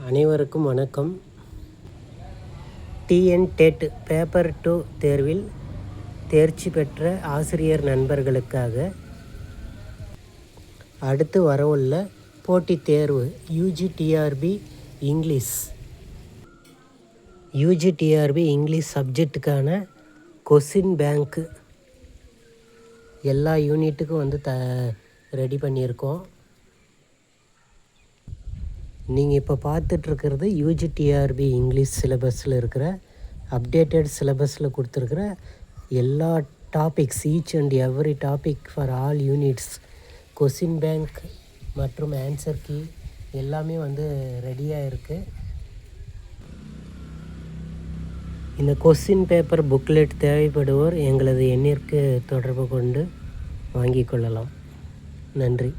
அனைவருக்கும் வணக்கம். TN-TET paper 2 தேர்வில் தேர்ச்சி பெற்ற ஆசிரியர் நண்பர்களுக்காக அடுத்து வரவுள்ள போட்டித் தேர்வு UGTRB இங்கிலீஷ் சப்ஜெக்டுக்கான கொஸ்டின் பேங்க்கு எல்லா யூனிட்டுக்கும் ரெடி பண்ணியிருக்கோம். நீங்கள் இப்போ பார்த்துட்ருக்கிறது UGTRB இங்கிலீஷ் சிலபஸில் இருக்கிற அப்டேட்டட் சிலபஸில் கொடுத்துருக்குற எல்லா topics, each and every topic for all units, question bank மற்றும் ஆன்சர் கீ எல்லாமே ரெடியாக இருக்குது. இந்த கொஸ்டின் பேப்பர் புக்லெட் தேவைப்படுவோர் எங்களது எண்ணிற்கு தொடர்பு கொண்டு வாங்கிக் கொள்ளலாம். நன்றி.